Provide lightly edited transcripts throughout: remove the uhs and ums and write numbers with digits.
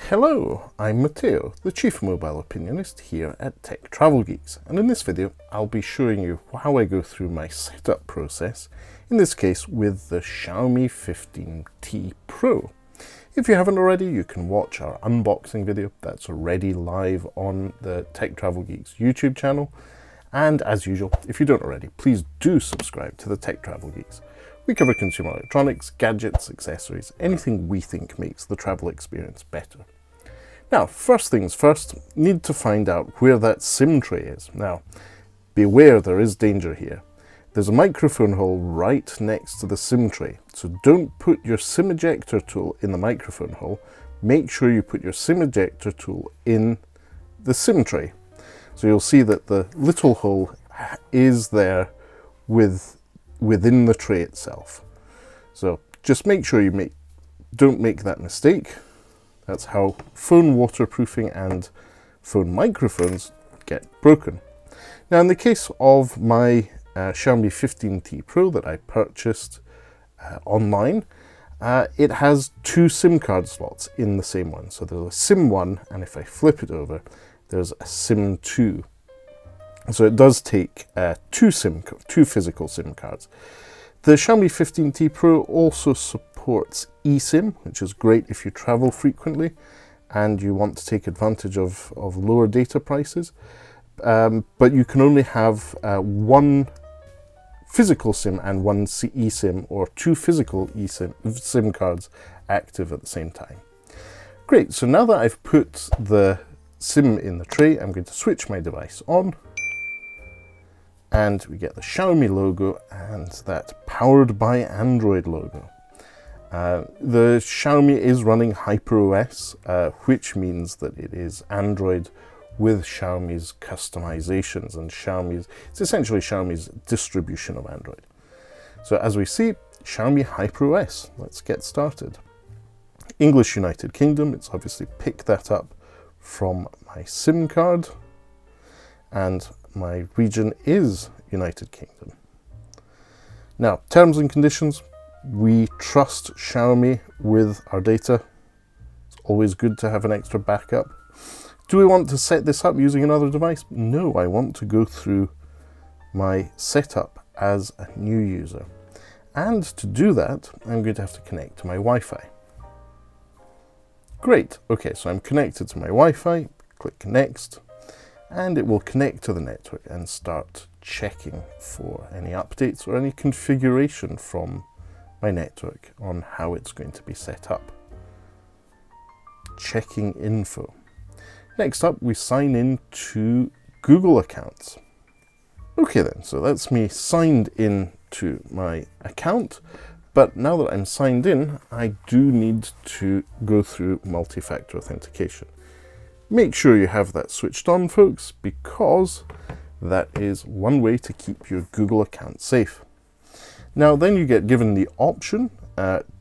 Hello, I'm Matteo, the Chief Mobile Opinionist here at Tech Travel Geeks, and in this video I'll be showing you how I go through my setup process, in this case with the Xiaomi 15T Pro. If you haven't already, you can watch our unboxing video that's already live on the Tech Travel Geeks YouTube channel, and as usual, if you don't already, please do subscribe to the Tech Travel Geeks. We cover consumer electronics, gadgets, accessories, anything we think makes the travel experience better. Now, first things first, need to find out where that SIM tray is. Now, beware, there is danger here. There's a microphone hole right next to the SIM tray, so don't put your SIM ejector tool in the microphone hole. Make sure you put your SIM ejector tool in the SIM tray. So you'll see that the little hole is there within the tray itself. So just make sure you don't make that mistake. That's how phone waterproofing and phone microphones get broken. Now, in the case of my Xiaomi 15T Pro that I purchased online, it has two SIM card slots in the same one. So there's a SIM 1, and if I flip it over, there's a SIM 2. So it does take two physical SIM cards. The Xiaomi 15T Pro also supports eSIM, which is great if you travel frequently and you want to take advantage of lower data prices. But you can only have one physical SIM and one eSIM, or two physical SIM cards active at the same time. Great, so now that I've put the SIM in the tray, I'm going to switch my device on. And we get the Xiaomi logo and that powered by Android logo. The Xiaomi is running HyperOS, which means that it is Android with Xiaomi's customizations, and it's essentially Xiaomi's distribution of Android. So as we see, Xiaomi HyperOS, let's get started. English United Kingdom, it's obviously picked that up from my SIM card, and my region is United Kingdom. Now, terms and conditions, we trust Xiaomi with our data. It's always good to have an extra backup. Do we want to set this up using another device? No, I want to go through my setup as a new user. And to do that, I'm going to have to connect to my Wi-Fi. Great, okay, so I'm connected to my Wi-Fi, click next, and it will connect to the network and start checking for any updates or any configuration from my network on how it's going to be set up. Checking info. Next up, we sign in to Google accounts. Okay then, so that's me signed in to my account, but now that I'm signed in, I do need to go through multi-factor authentication. Make sure you have that switched on, folks, because that is one way to keep your Google account safe. Now, then you get given the option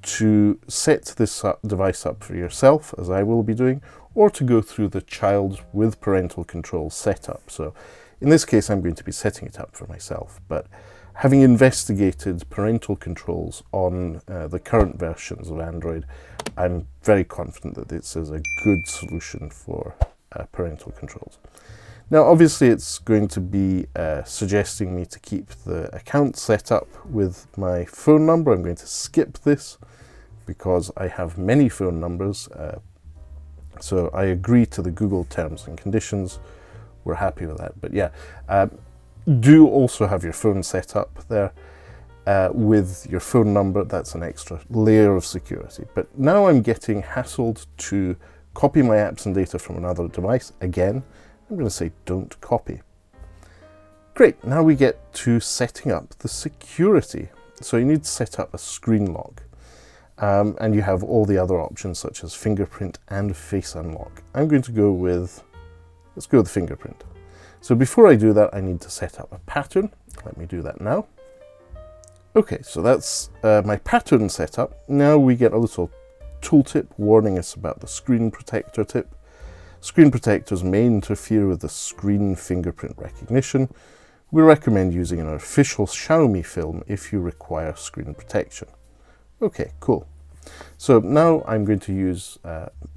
to set this device up for yourself, as I will be doing, or to go through the child with parental control setup. So in this case, I'm going to be setting it up for myself, but having investigated parental controls on the current versions of Android, I'm very confident that this is a good solution for parental controls. Now, obviously, it's going to be suggesting me to keep the account set up with my phone number. I'm going to skip this because I have many phone numbers. So I agree to the Google terms and conditions. We're happy with that. But yeah, do also have your phone set up there with your phone number. That's an extra layer of security. But now I'm getting hassled to copy my apps and data from another device. Again, I'm going to say don't copy. Great, now we get to setting up the security. So you need to set up a screen lock. And you have all the other options such as fingerprint and face unlock. I'm going to go with, let's go with fingerprint. So before I do that, I need to set up a pattern. Let me do that now. Okay, so that's my pattern setup. Now we get a little tooltip warning us about the screen protector tip. Screen protectors may interfere with the screen fingerprint recognition. We recommend using an official Xiaomi film if you require screen protection. Okay, cool. So now I'm going to use,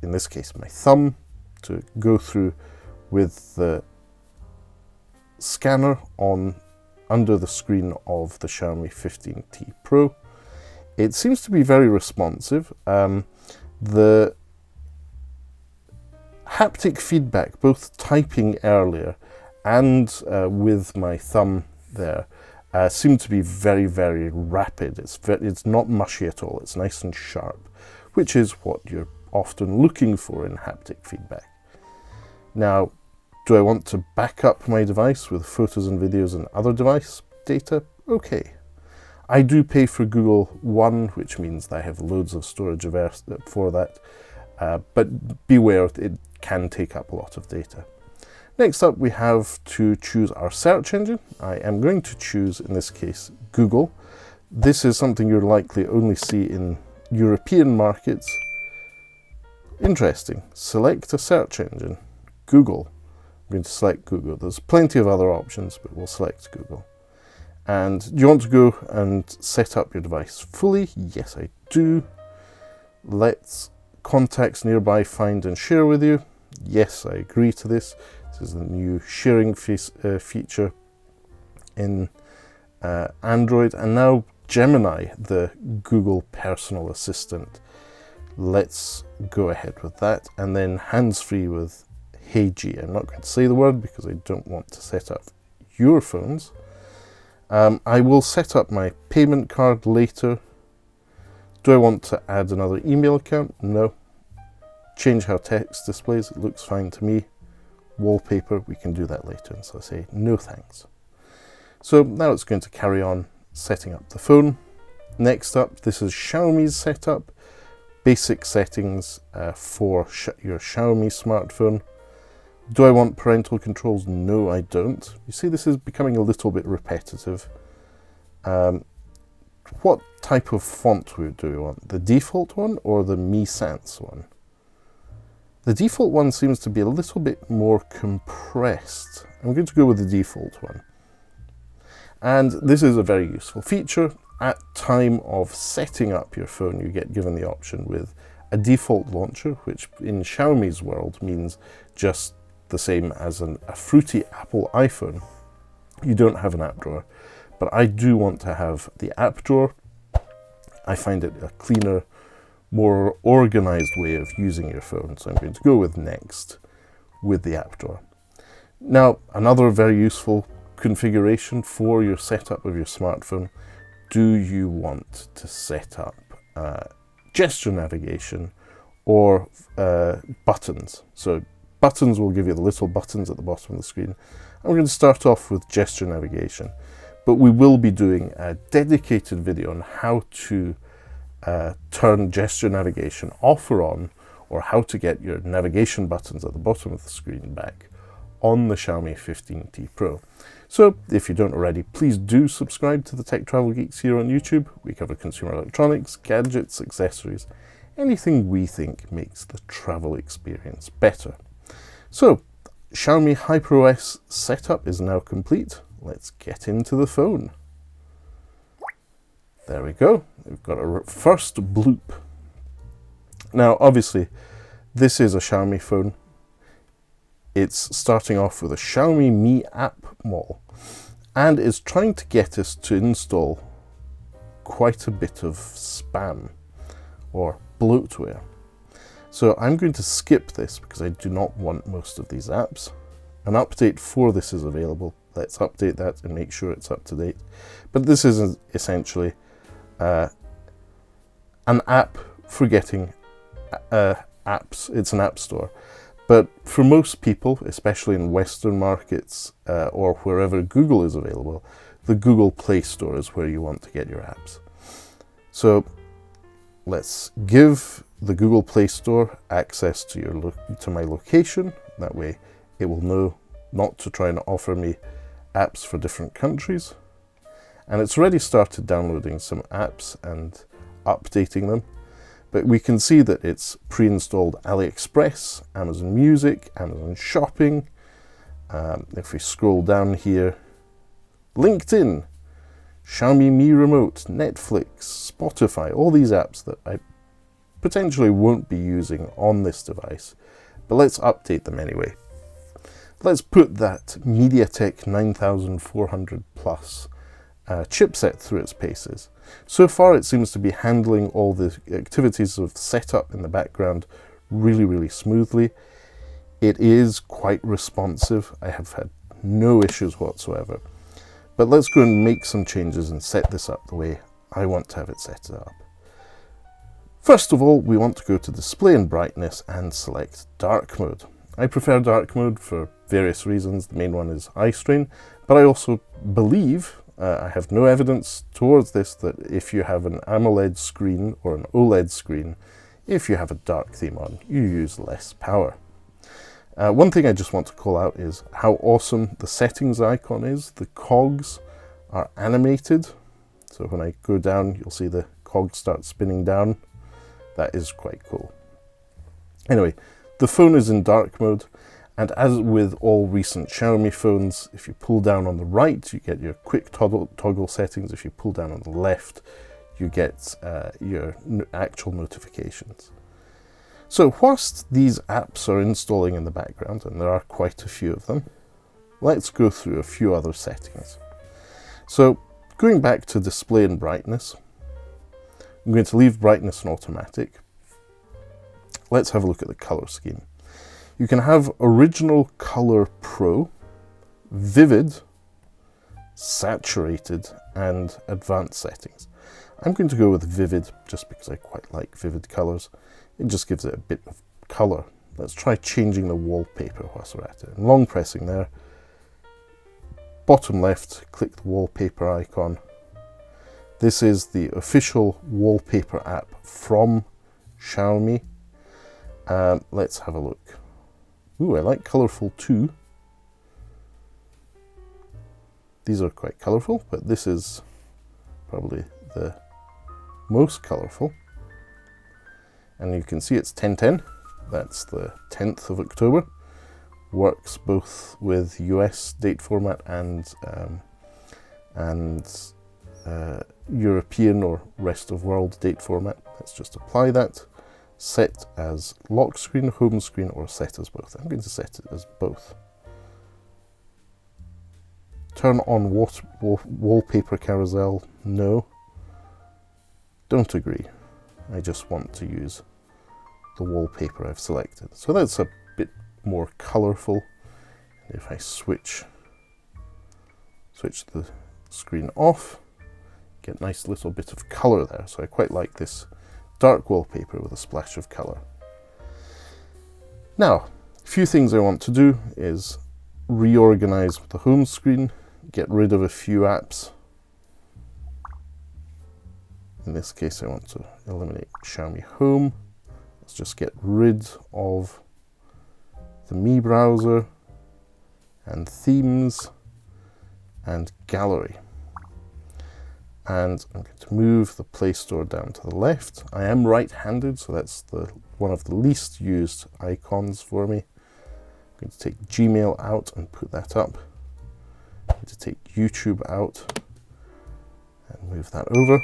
in this case, my thumb to go through with the scanner on under the screen of the Xiaomi 15T Pro. It seems to be very responsive. The haptic feedback, both typing earlier and with my thumb there, seem to be very, very rapid. It's not mushy at all. It's nice and sharp, which is what you're often looking for in haptic feedback. Now, do I want to back up my device with photos and videos and other device data? Okay. I do pay for Google One, which means that I have loads of storage for that, but beware, it can take up a lot of data. Next up, we have to choose our search engine. I am going to choose, in this case, Google. This is something you'll likely only see in European markets. Interesting. Select a search engine. Google. I'm going to select Google. There's plenty of other options, but we'll select Google. And do you want to go and set up your device fully? Yes, I do. Let's contacts nearby find and share with you. Yes, I agree to this. This is the new sharing feature in Android. And now Gemini, the Google personal assistant. Let's go ahead with that. And then hands-free with Hey G. I'm not going to say the word because I don't want to set up your phones. I will set up my payment card later. Do I want to add another email account? No. Change how text displays? It looks fine to me. Wallpaper? We can do that later. And so I say no thanks. So now it's going to carry on setting up the phone. Next up, this is Xiaomi's setup. Basic settings for your Xiaomi smartphone. Do I want parental controls? No, I don't. You see, this is becoming a little bit repetitive. What type of font do we want? The default one or the Mi Sans one? The default one seems to be a little bit more compressed. I'm going to go with the default one. And this is a very useful feature. At time of setting up your phone, you get given the option with a default launcher, which in Xiaomi's world means just the same as a fruity Apple iPhone. You don't have an app drawer, but I do want to have the app drawer. I find it a cleaner, more organized way of using your phone, so I'm going to go with next with the app drawer. Now, another very useful configuration for your setup of your smartphone. Do you want to set up gesture navigation or buttons? So buttons will give you the little buttons at the bottom of the screen. I'm going to start off with gesture navigation, but we will be doing a dedicated video on how to turn gesture navigation off or on, or how to get your navigation buttons at the bottom of the screen back on the Xiaomi 15T Pro. So if you don't already, please do subscribe to the Tech Travel Geeks here on YouTube. We cover consumer electronics, gadgets, accessories, anything we think makes the travel experience better. So, Xiaomi HyperOS setup is now complete. Let's get into the phone. There we go. We've got a first bloop. Now, obviously, this is a Xiaomi phone. It's starting off with a Xiaomi Mi app mall, and is trying to get us to install quite a bit of spam or bloatware. So I'm going to skip this because I do not want most of these apps. An update for this is available. Let's update that and make sure it's up to date. But this is essentially an app for getting apps. It's an app store. But for most people, especially in Western markets or wherever Google is available, the Google Play Store is where you want to get your apps. So let's give the Google Play Store access to my location. That way it will know not to try and offer me apps for different countries. And it's already started downloading some apps and updating them. But we can see that it's pre-installed AliExpress, Amazon Music, Amazon Shopping. If we scroll down here, LinkedIn, Xiaomi Mi Remote, Netflix, Spotify, all these apps that I potentially won't be using on this device, but let's update them anyway. Let's put that MediaTek 9400 Plus chipset through its paces. So far it seems to be handling all the activities of setup in the background really smoothly. It is quite responsive. I have had no issues whatsoever. But let's go and make some changes and set this up the way I want to have it set up. First of all, we want to go to display and brightness and select dark mode. I prefer dark mode for various reasons. The main one is eye strain, but I also believe, I have no evidence towards this, that if you have an AMOLED screen or an OLED screen, if you have a dark theme on, you use less power. One thing I just want to call out is how awesome the settings icon is. The cogs are animated, so when I go down, you'll see the cogs start spinning down. That is quite cool. Anyway, the phone is in dark mode, and as with all recent Xiaomi phones, if you pull down on the right, you get your quick toggle settings. If you pull down on the left, you get your actual notifications. So whilst these apps are installing in the background, and there are quite a few of them, let's go through a few other settings. So going back to display and brightness, I'm going to leave brightness on automatic. Let's have a look at the color scheme. You can have Original Color Pro, Vivid, Saturated, and Advanced settings. I'm going to go with Vivid just because I quite like vivid colors. It just gives it a bit of color. Let's try changing the wallpaper whilst we're at it. And long pressing there. Bottom left, click the wallpaper icon. This is the official wallpaper app from Xiaomi. Let's have a look. Ooh, I like colourful too. These are quite colourful, but this is probably the most colourful. And you can see it's 1010. That's the 10th of October. Works both with US date format and European or rest of world date format. Let's just apply that. Set as lock screen, home screen, or set as both. I'm going to set it as both. Turn on wallpaper carousel. No. Don't agree. I just want to use the wallpaper I've selected. So that's a bit more colourful. If I switch the screen off, get a nice little bit of colour there. So I quite like this dark wallpaper with a splash of colour. Now, a few things I want to do is reorganize the home screen, get rid of a few apps. In this case, I want to eliminate Xiaomi Home. Let's just get rid of the Mi browser and themes and gallery. And I'm going to move the Play Store down to the left. I am right-handed, so that's one of the least used icons for me. I'm going to take Gmail out and put that up. I'm going to take YouTube out and move that over.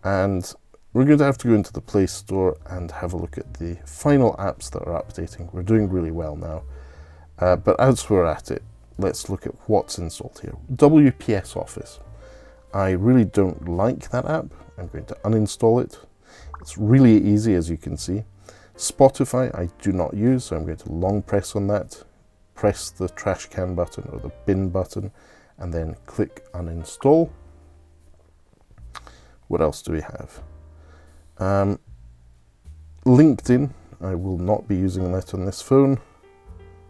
And we're going to have to go into the Play Store and have a look at the final apps that are updating. We're doing really well now. But as we're at it, let's look at what's installed here. WPS Office. I really don't like that app. I'm going to uninstall it. It's really easy, as you can see. Spotify I do not use, so I'm going to long press on that, press the trash can button or the bin button, and then click uninstall. What else do we have? LinkedIn, I will not be using that on this phone.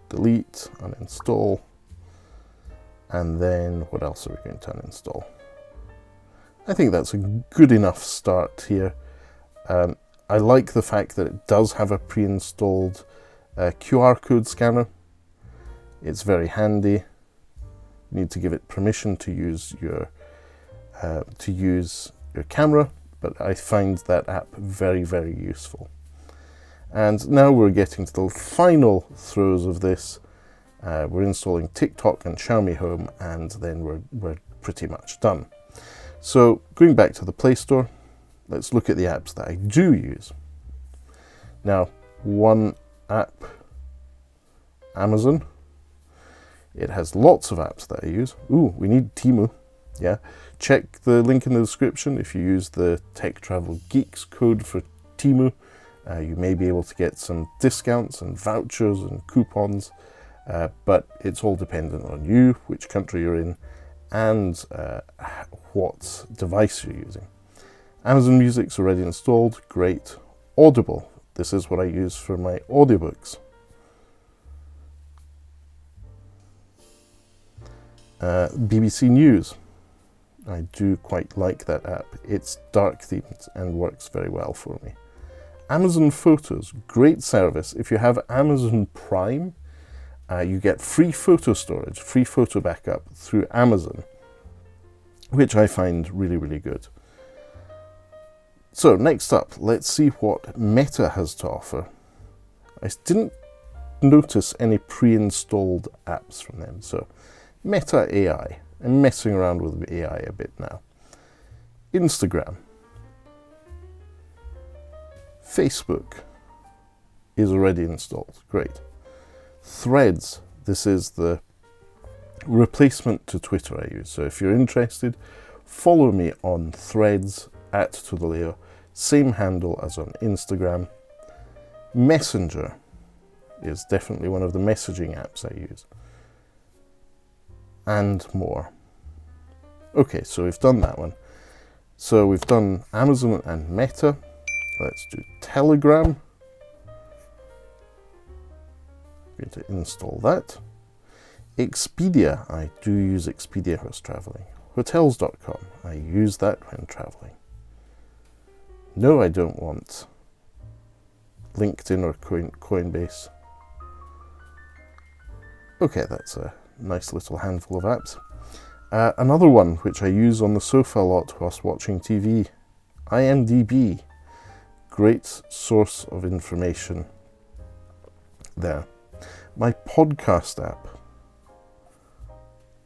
Delete, uninstall, and then what else are we going to uninstall? I think that's a good enough start here. I like the fact that it does have a pre-installed QR code scanner. It's very handy. You need to give it permission to use your camera, but I find that app very, very useful. And now we're getting to the final throes of this. We're installing TikTok and Xiaomi Home, and then we're pretty much done. So going back to the Play Store, let's look at the apps that I do use. Now, one app, Amazon. It has lots of apps that I use. Ooh, we need Temu. Yeah, check the link in the description. If you use the Tech Travel Geeks code for Temu, you may be able to get some discounts and vouchers and coupons, but it's all dependent on you, which country you're in, and what device you're using. Amazon Music's already installed, great. Audible, this is what I use for my audiobooks. BBC News, I do quite like that app. It's dark themed and works very well for me. Amazon Photos, great service. If you have Amazon Prime, you get free photo storage, free photo backup through Amazon, which I find really, really good. So next up, let's see what Meta has to offer. I didn't notice any pre-installed apps from them. So Meta AI, I'm messing around with AI a bit now. Instagram. Facebook is already installed, great. Threads, this is the replacement to Twitter I use. So if you're interested, follow me on Threads @Tudoleo, same handle as on Instagram. Messenger is definitely one of the messaging apps I use. And more. Okay, so we've done that one. So we've done Amazon and Meta. Let's do Telegram. I'm going to install that. Expedia, I do use Expedia when traveling. Hotels.com, I use that when traveling. No, I don't want LinkedIn or Coinbase. Okay, that's a nice little handful of apps. Another one which I use on the sofa a lot whilst watching TV, IMDb. Great source of information there. My podcast app,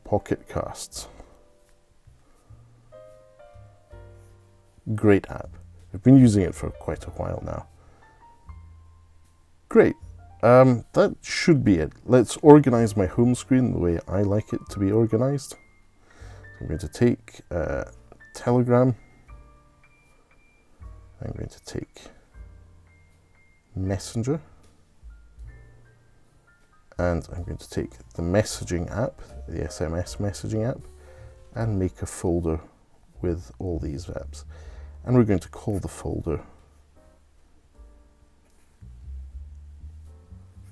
Pocket Casts. Great app. I've been using it for quite a while now. Great. That should be it. Let's organize my home screen the way I like it to be organized. So I'm going to take Telegram. I'm going to take Messenger. And I'm going to take the messaging app, the SMS messaging app, and make a folder with all these apps. And we're going to call the folder.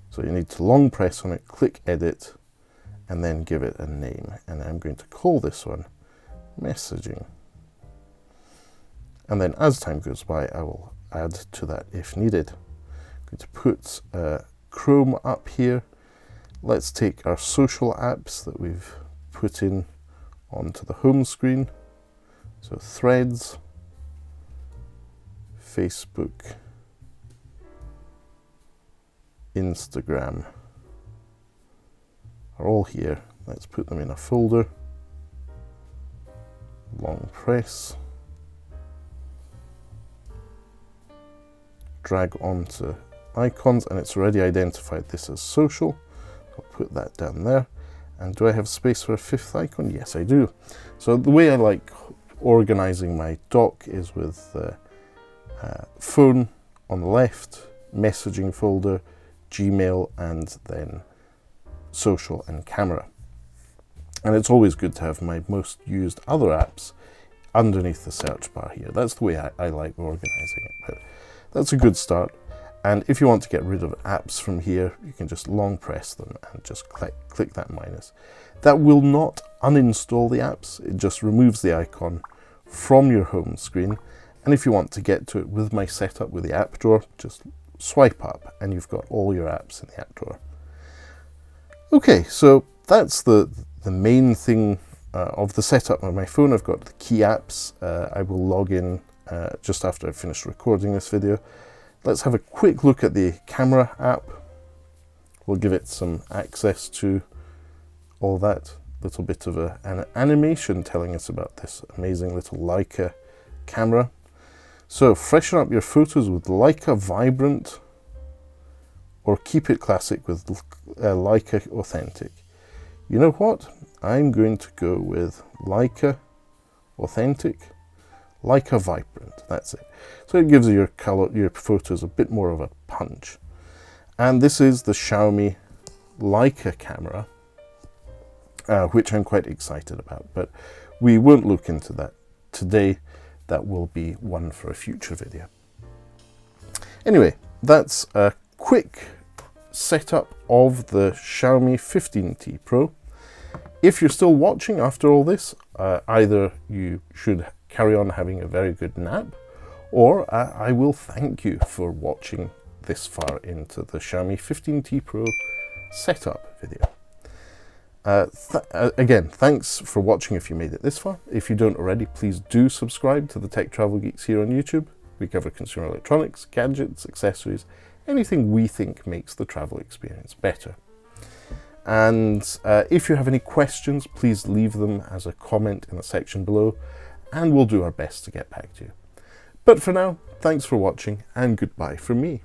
So you need to long press on it, click edit, and then give it a name. And I'm going to call this one messaging. And then as time goes by, I will add to that if needed. I'm going to put Chrome up here. Let's take our social apps that we've put in onto the home screen. So Threads, Facebook, Instagram are all here. Let's put them in a folder. Long press. Drag onto icons, and it's already identified this as social. I'll put that down there. And do I have space for a fifth icon? Yes, I do. So the way I like organizing my dock is with the phone on the left, messaging folder, Gmail, and then social and camera. And it's always good to have my most used other apps underneath the search bar here. That's the way I like organizing it. But that's a good start. And if you want to get rid of apps from here, you can just long press them and just click that minus. That will not uninstall the apps. It just removes the icon from your home screen. And if you want to get to it with my setup with the app drawer, just swipe up and you've got all your apps in the app drawer. Okay, so that's the main thing of the setup on my phone. I've got the key apps. I will log in just after I've finished recording this video. Let's have a quick look at the camera app. We'll give it some access to all that. Little bit of an animation telling us about this amazing little Leica camera. So freshen up your photos with Leica Vibrant, or keep it classic with Leica Authentic. You know what? I'm going to go with Leica Authentic, Leica Vibrant. That's it. So it gives your photos a bit more of a punch. And this is the Xiaomi Leica camera, which I'm quite excited about, but we won't look into that today. That will be one for a future video. Anyway, that's a quick setup of the Xiaomi 15T Pro. If you're still watching after all this, either you should carry on having a very good nap, or I will thank you for watching this far into the Xiaomi 15T Pro setup video. Again, thanks for watching if you made it this far. If you don't already, please do subscribe to the Tech Travel Geeks here on YouTube. We cover consumer electronics, gadgets, accessories, anything we think makes the travel experience better. And if you have any questions, please leave them as a comment in the section below, and we'll do our best to get back to you. But for now, thanks for watching, and goodbye from me.